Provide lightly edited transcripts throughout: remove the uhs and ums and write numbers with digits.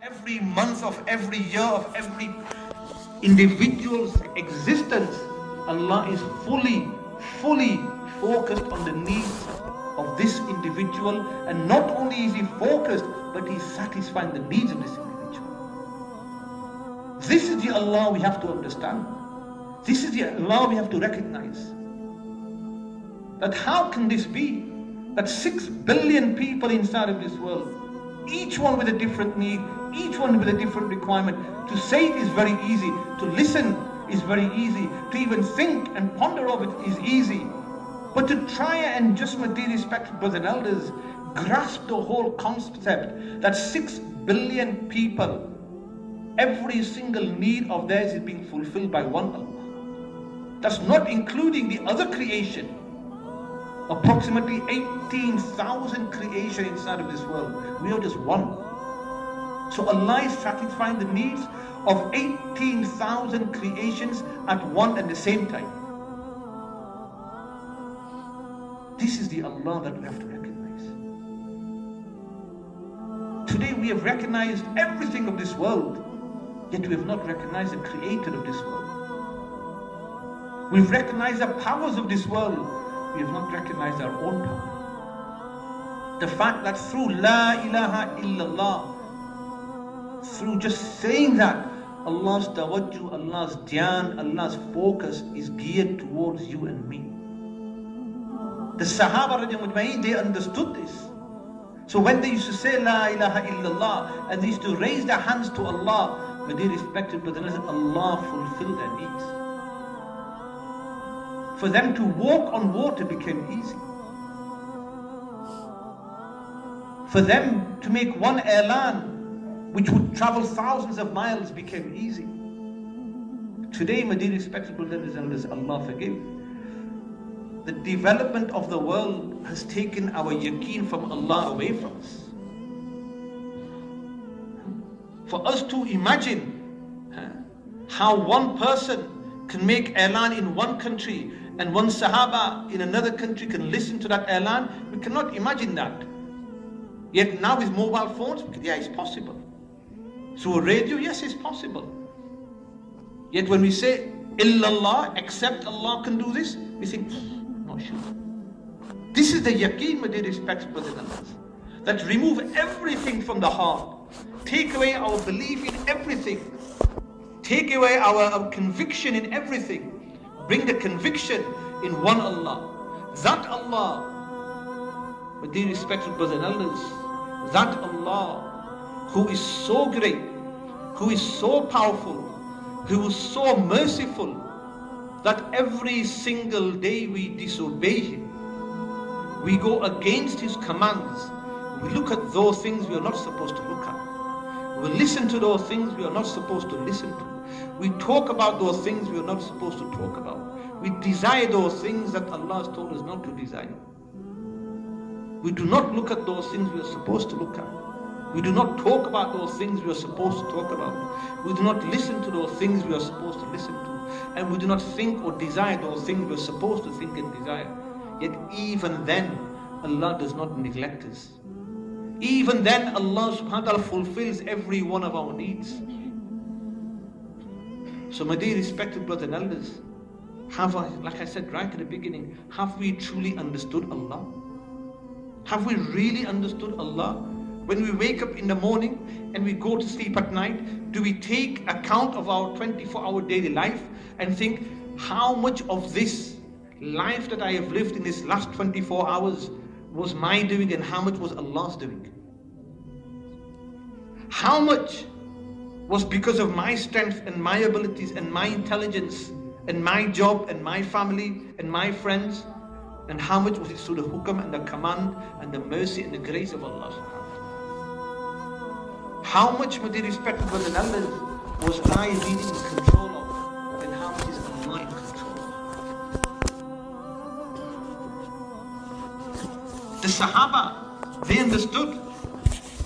Every month of every year of every individual's existence, Allah is fully focused on the needs of this individual, and not only is He focused, but He's satisfying the needs of this individual. This is the Allah we have to understand. This is the Allah we have to recognize. That how can this be? That 6 billion people inside of this world, each one with a different need, each one with a different requirement. To say it is very easy, to listen is very easy, to even think and ponder of it is easy. But to try and just, my dear respected brothers and elders, grasp the whole concept that 6 billion people, every single need of theirs is being fulfilled by one Allah. That's not including the other creation. Approximately 18,000 creation inside of this world. We are just one. So Allah is satisfying the needs of 18,000 creations at one and the same time. This is the Allah that we have to recognize. Today we have recognized everything of this world, yet we have not recognized the creator of this world. We've recognized the powers of this world, we have not recognized our own power. The fact that through La ilaha illallah, through just saying that, Allah's tawajjuh, Allah's dhyan, Allah's focus is geared towards you and me. The Sahaba radiallahu anhum, they understood this. So when they used to say La ilaha illallah and they used to raise their hands to Allah, when they respected brothers, Allah fulfilled their needs. For them to walk on water became easy. For them to make one airline which would travel thousands of miles became easy. Today, my dear respected brothers and elders, Allah forgive, the development of the world has taken our yaqeen from Allah away from us. For us to imagine how one person can make airline in one country and one Sahaba in another country can listen to that airline, we cannot imagine that. Yet now with mobile phones, yeah, it's possible. Through a radio, yes, it's possible. Yet when we say illallah, except Allah can do this, we think, not sure. This is the yaqeen, my dear respected brothers and sisters, that remove everything from the heart, take away our belief in everything, take away our conviction in everything, bring the conviction in one Allah. That Allah, my dear respected brothers and elders, that Allah who is so great, who is so powerful, who is so merciful, that every single day we disobey Him, we go against His commands, we look at those things we are not supposed to look at, we listen to those things we are not supposed to listen to, we talk about those things we are not supposed to talk about, we desire those things that Allah has told us not to desire. We do not look at those things we are supposed to look at. We do not talk about those things we are supposed to talk about. We do not listen to those things we are supposed to listen to. And we do not think or desire those things we are supposed to think and desire. Yet even then, Allah does not neglect us. Even then, Allah subhanahu wa ta'ala fulfills every one of our needs. So my dear respected brothers and elders, like I said right at the beginning, have we truly understood Allah? Have we really understood Allah? When we wake up in the morning and we go to sleep at night, do we take account of our 24-hour daily life and think, how much of this life that I have lived in this last 24 hours was my doing and how much was Allah's doing? How much was because of my strength and my abilities and my intelligence and my job and my family and my friends? And how much was it through the hukam and the command and the mercy and the grace of Allah? How much, my dear respected brothers and elders, was I really in control of, and how much is Allah in control of? The Sahaba, they understood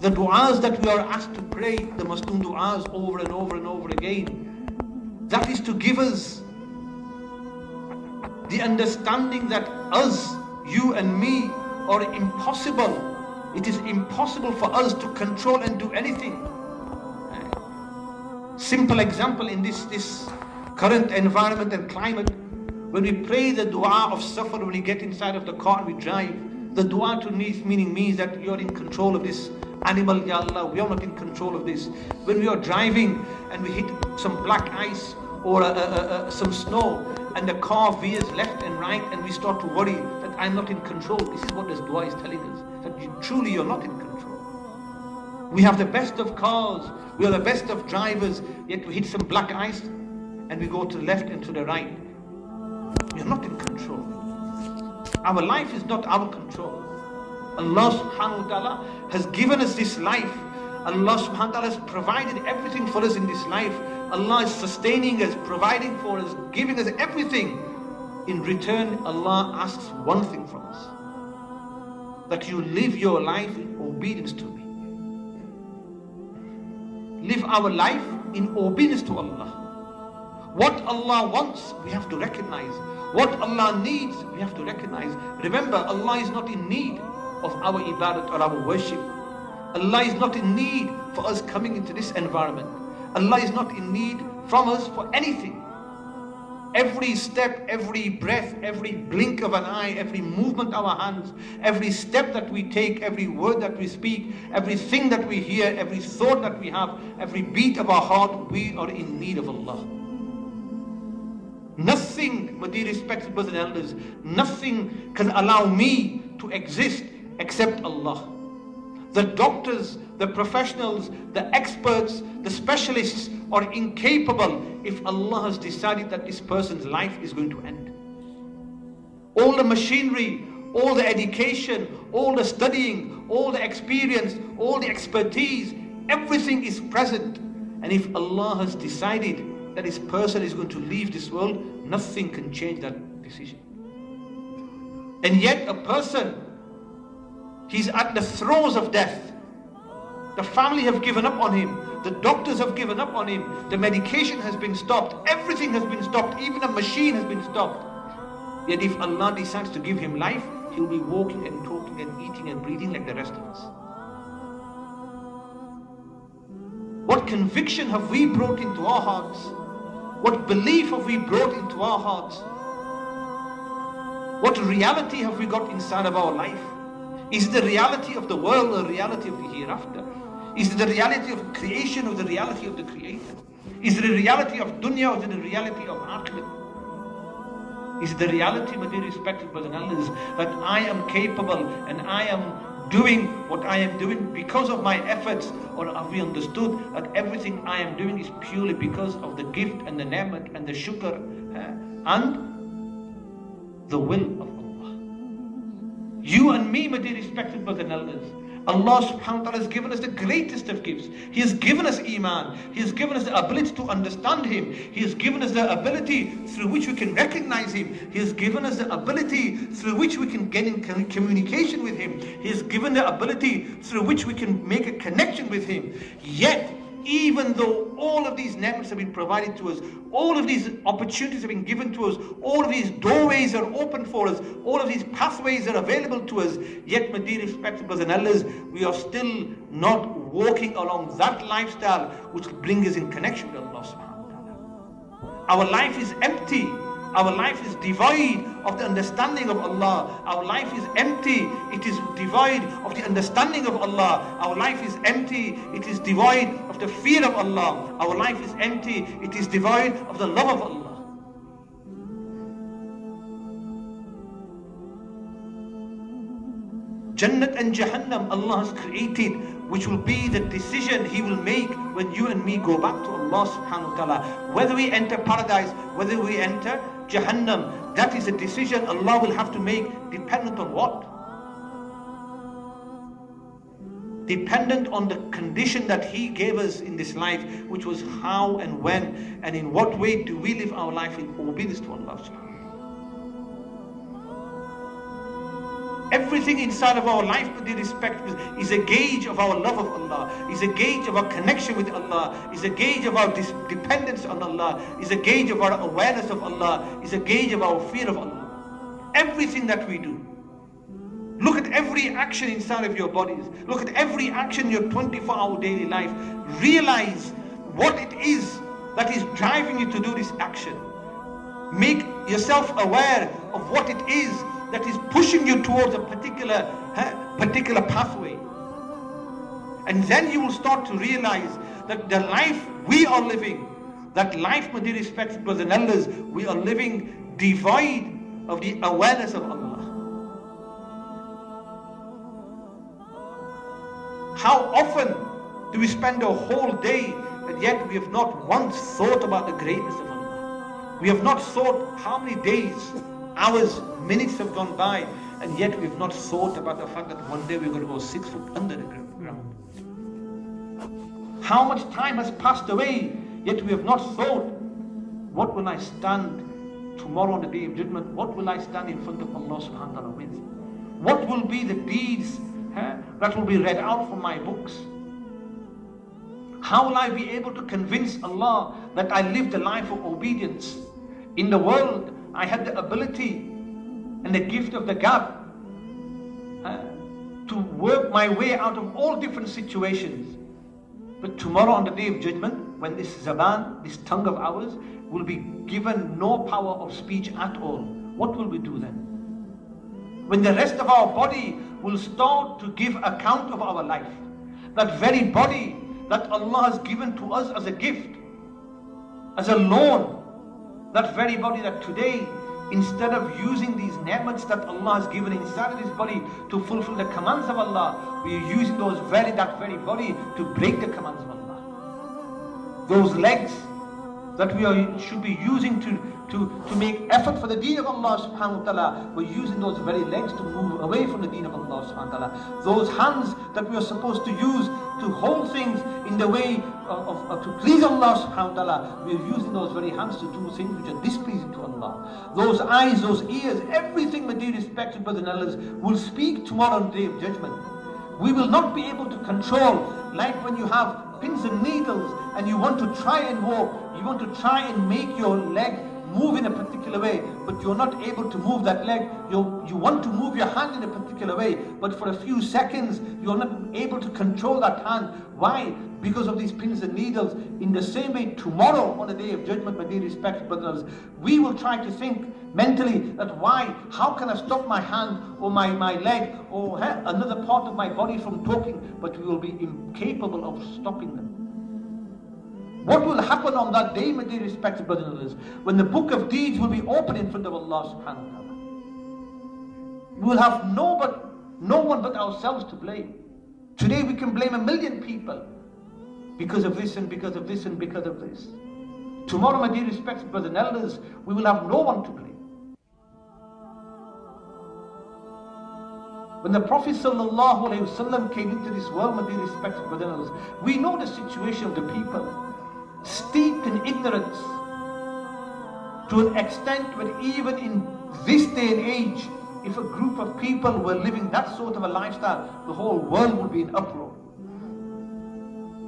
the du'as that we are asked to pray, the Masnoon du'as over and over and over again. That is to give us the understanding that us, you and me, are impossible. It is impossible for us to control and do anything. Simple example in this current environment and climate, when we pray the dua of safar, when we get inside of the car and we drive, the dua to meaning means that you're in control of this animal, Ya Allah, we are not in control of this. When we are driving and we hit some black ice or some snow and the car veers left and right and we start to worry that I'm not in control, this is what this dua is telling us, that truly you're not in control. We have the best of cars, we are the best of drivers, yet we hit some black ice and we go to the left and to the right. We are not in control. Our life is not our control. Allah subhanahu wa ta'ala has given us this life. Allah subhanahu wa ta'ala has provided everything for us in this life. Allah is sustaining us, providing for us, giving us everything. In return, Allah asks one thing from us, that you live your life in obedience to me. Live our life in obedience to Allah. What Allah wants, we have to recognize. What Allah needs, we have to recognize. Remember, Allah is not in need of our ibadat or our worship. Allah is not in need for us coming into this environment. Allah is not in need from us for anything. Every step, every breath, every blink of an eye, every movement of our hands, every step that we take, every word that we speak, everything that we hear, every thought that we have, every beat of our heart, we are in need of Allah. Nothing, my dear respected brothers and elders, nothing can allow me to exist except Allah. The doctors, the professionals, the experts, the specialists are incapable if Allah has decided that this person's life is going to end. All the machinery, all the education, all the studying, all the experience, all the expertise, everything is present. And if Allah has decided that this person is going to leave this world, nothing can change that decision. And yet a person, he's at the throes of death. The family have given up on him. The doctors have given up on him. The medication has been stopped. Everything has been stopped. Even a machine has been stopped. Yet if Allah decides to give him life, he'll be walking and talking and eating and breathing like the rest of us. What conviction have we brought into our hearts? What belief have we brought into our hearts? What reality have we got inside of our life? Is it the reality of the world or the reality of the hereafter? Is it the reality of creation or the reality of the Creator? Is it the reality of dunya or is it the reality of akhirah? Is it the reality, my dear respected brothers and elders, that I am capable and I am doing what I am doing because of my efforts? Or have we understood that everything I am doing is purely because of the gift and the ni'mat and the shukr and the will of Allah? You and me, my dear respected brothers and elders, Allah subhanahu wa ta'ala has given us the greatest of gifts. He has given us Iman. He has given us the ability to understand Him. He has given us the ability through which we can recognize Him. He has given us the ability through which we can get in communication with Him. He has given the ability through which we can make a connection with Him. Yet, even though all of these ni'mats have been provided to us, all of these opportunities have been given to us, all of these doorways are open for us, all of these pathways are available to us, yet, my dear respected brothers and elders, we are still not walking along that lifestyle which will bring us in connection with Allah subhanahu wa ta'ala. Our life is empty. Our life is devoid of the understanding of Allah. Our life is empty. It is devoid of the understanding of Allah. Our life is empty. It is devoid of the fear of Allah. Our life is empty. It is devoid of the love of Allah. Jannat and Jahannam Allah has created, which will be the decision He will make when you and me go back to Allah subhanahu wa ta'ala. Whether we enter paradise, whether we enter Jahannam, that is a decision Allah will have to make, dependent on what? Dependent on the condition that He gave us in this life, which was how and when and in what way do we live our life in obedience to Allah subhanahu wa ta'ala. Everything inside of our life, with respect, is a gauge of our love of Allah, is a gauge of our connection with Allah, is a gauge of our dependence on Allah, is a gauge of our awareness of Allah, is a gauge of our fear of Allah. Everything that we do. Look at every action inside of your bodies. Look at every action in your 24-hour daily life. Realize what it is that is driving you to do this action. Make yourself aware of what it is that is pushing you towards a particular pathway. And then you will start to realize that the life we are living, that life, my dear respected brothers and elders, we are living devoid of the awareness of Allah. How often do we spend a whole day and yet we have not once thought about the greatness of Allah? We have not thought how many days, hours, minutes have gone by, and yet we have not thought about the fact that one day we're going to go 6 foot under the ground. How much time has passed away, yet we have not thought, what will I stand tomorrow on the day of judgment? What will I stand in front of Allah subhanahu wa ta'ala with? What will be the deeds that will be read out from my books? How will I be able to convince Allah that I lived a life of obedience? In the world, I had the ability and the gift of the gab to work my way out of all different situations. But tomorrow on the day of judgment, when this zaban, this tongue of ours, will be given no power of speech at all, what will we do then? When the rest of our body will start to give account of our life, that very body that Allah has given to us as a gift, as a loan, that very body that today, instead of using these ni'mats that Allah has given inside of this body to fulfill the commands of Allah, we are using that very body to break the commands of Allah. Those legs that should be using to make effort for the deen of Allah subhanahu wa ta'ala, we're using those very legs to move away from the deen of Allah subhanahu wa ta'ala. Those hands that we are supposed to use to hold things in the way of to please Allah subhanahu wa ta'ala, we are using those very hands to do things which are displeasing to Allah. Those eyes, those ears, everything, my dear respected brothers and elders, will speak tomorrow on the day of judgment. We will not be able to control, like when you have pins and needles and you want to try and walk, you want to try and make your leg move in a particular way, but you're not able to move that leg. You want to move your hand in a particular way, but for a few seconds you're not able to control that hand. Why? Because of these pins and needles. In the same way, tomorrow on the day of judgment, my dear respected brothers, we will try to think mentally that why, how can I stop my hand or my leg or another part of my body from talking, but we will be incapable of stopping them. What will happen on that day, my dear respected brothers and sisters, when the book of deeds will be opened in front of Allah subhanahu wa ta'ala? We will have no one but ourselves to blame. Today we can blame 1,000,000 people because of this and because of this and because of this. Tomorrow, my dear respected brothers and elders, we will have no one to blame. When the Prophet ﷺ came into this world, my dear respected brothers and elders, we know the situation of the people, steeped in ignorance to an extent where even in this day and age, if a group of people were living that sort of a lifestyle, the whole world would be in uproar.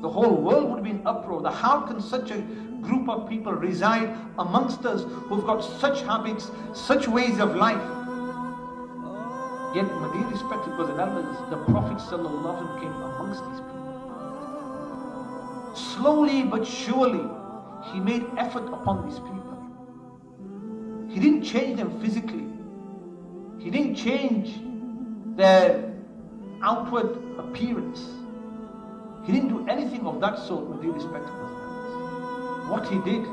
The whole world would be in uproar. How can such a group of people reside amongst us who've got such habits, such ways of life? Yet, my dear respected brothers and elders, the Prophet ﷺ came amongst these people. Slowly but surely, he made effort upon these people. He didn't change them physically. He didn't change their outward appearance. He didn't do anything of that sort, with due respect to us. What he did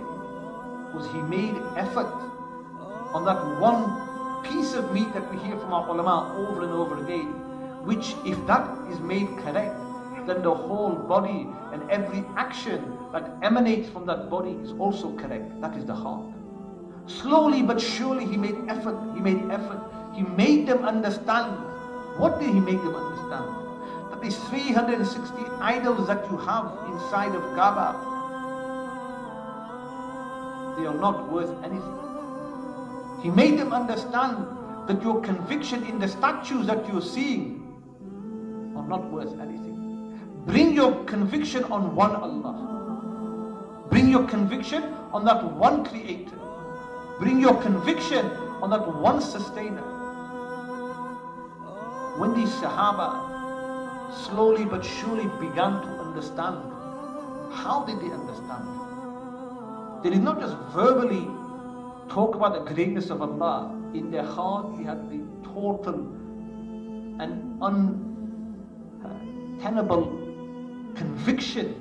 was he made effort on that one piece of meat that we hear from our ulama over and over again, which if that is made correct, then the whole body and every action that emanates from that body is also correct. That is the heart. Slowly but surely he made effort. He made them understand. What did he make them understand? That these 360 idols that you have inside of Kaaba, they are not worth anything. He made them understand that your conviction in the statues that you're seeing are not worth anything. Bring your conviction on one Allah. Bring your conviction on that one Creator. Bring your conviction on that one Sustainer. When these Sahaba slowly but surely began to understand how did they understand? They did not just verbally talk about the greatness of Allah. In their heart, they had the total and untenable conviction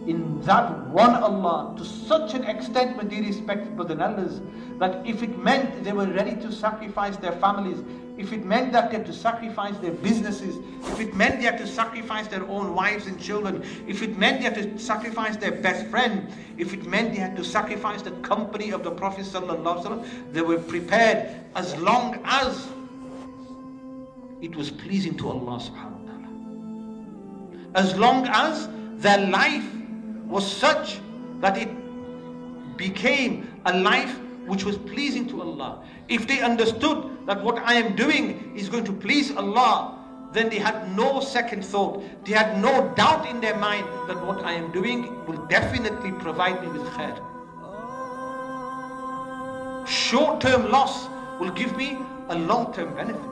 in that one Allah, to such an extent, my dear respected brothers and elders, that if it meant they were ready to sacrifice their families, if it meant that they had to sacrifice their businesses, if it meant they had to sacrifice their own wives and children, if it meant they had to sacrifice their best friend, if it meant they had to sacrifice the company of the Prophet ﷺ, they were prepared, as long as it was pleasing to Allah subhanahu wa ta'ala. As long as their life was such that it became a life which was pleasing to Allah. If they understood that what I am doing is going to please Allah, then they had no second thought. They had no doubt in their mind that what I am doing will definitely provide me with khair. Short-term loss will give me a long-term benefit.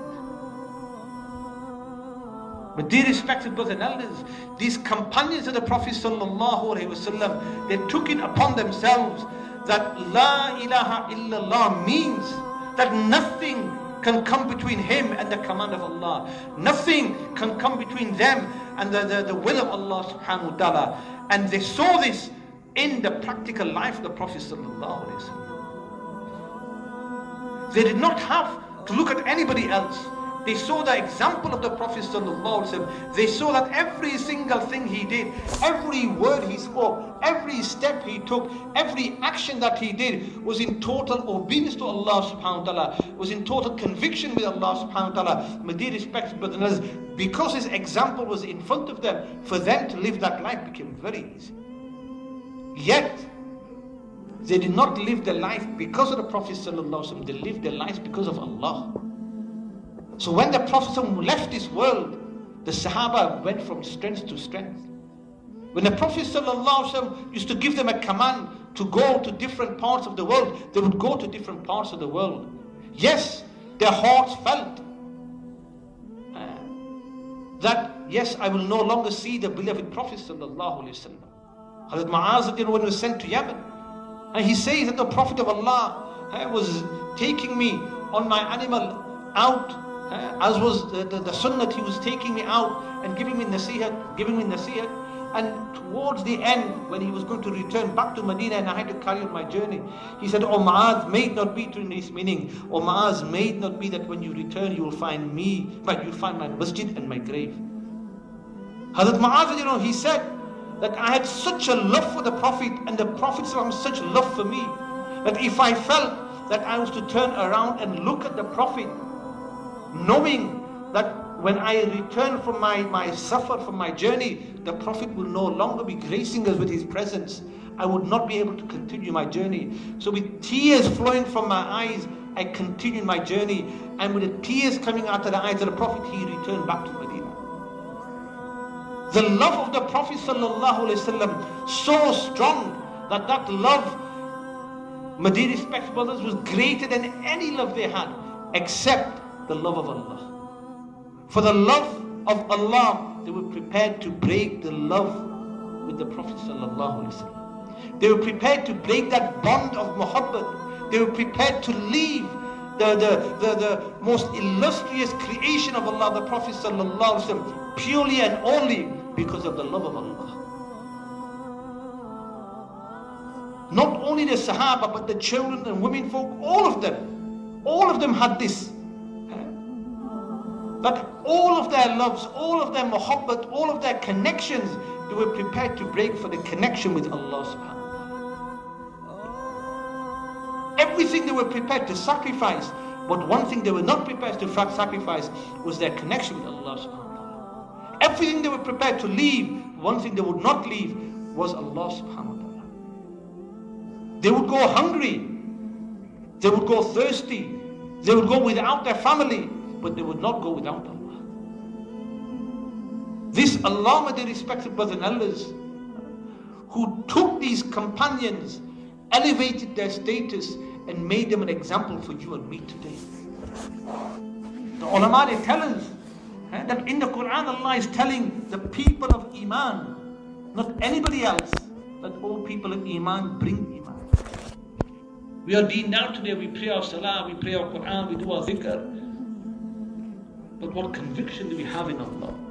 But dear respected brothers and elders, these companions of the Prophet ﷺ, they took it upon themselves that La ilaha illallah means that nothing can come between him and the command of Allah. Nothing can come between them and the will of Allah subhanahu wa ta'ala. And they saw this in the practical life of the Prophet ﷺ. They did not have to look at anybody else. They saw the example of the Prophet ﷺ. They saw that every single thing he did, every word he spoke, every step he took, every action that he did was in total obedience to Allah subhanahu wa ta'ala, was in total conviction with Allah subhanahu wa ta'ala. My dear respected brothers, because his example was in front of them, for them to live that life became very easy. Yet, they did not live their life because of the Prophet ﷺ, they lived their lives because of Allah. So when the Prophet left this world, the Sahaba went from strength to strength. When the Prophet ﷺ used to give them a command to go to different parts of the world, they would go to different parts of the world. Yes, their hearts felt that, yes, I will no longer see the beloved Prophet ﷺ. Hazrat Mu'az, when he was sent to Yemen, and he says that the Prophet of Allah was taking me on my animal out, as was the sunnah, he was taking me out and giving me nasihat. And towards the end, when he was going to return back to Medina and I had to carry on my journey, he said, "Oh Mu'adh, may it not be," to this meaning, "Oh Mu'adh, may it not be that when you return you will find me, but you'll find my masjid and my grave." Hazrat Mu'adh, he said that I had such a love for the Prophet and the Prophet such love for me, that if I felt that I was to turn around and look at the Prophet, knowing that when I return from my safar, from my journey, the Prophet will no longer be gracing us with his presence, I would not be able to continue my journey. So with tears flowing from my eyes, I continued my journey, and with the tears coming out of the eyes of the Prophet, he returned back to Medina. The love of the Prophet ﷺ so strong that that love, my dear respected brothers, was greater than any love they had, except the love of Allah. For the love of Allah, they were prepared to break the love with the Prophet ﷺ. They were prepared to break that bond of muhabbat. They were prepared to leave the most illustrious creation of Allah, the Prophet ﷺ, purely and only because of the love of Allah. Not only the Sahaba, but the children and women folk, all of them had this. That all of their loves, all of their muhabbat, all of their connections, they were prepared to break for the connection with Allah subhanahu wa ta'ala. Everything they were prepared to sacrifice, but one thing they were not prepared to sacrifice was their connection with Allah subhanahu wa ta'ala. Everything they were prepared to leave, one thing they would not leave was Allah subhanahu wa ta'ala. They would go hungry, they would go thirsty, they would go without their family, but they would not go without Allah. This Allah, my dear respected brothers and elders, who took these companions, elevated their status, and made them an example for you and me today. The ulama, they tell us that in the Qur'an, Allah is telling the people of Iman, not anybody else, that all people of Iman bring Iman. We are deened out today, we pray our Salah, we pray our Qur'an, we do our dhikr. But what conviction do we have in Allah?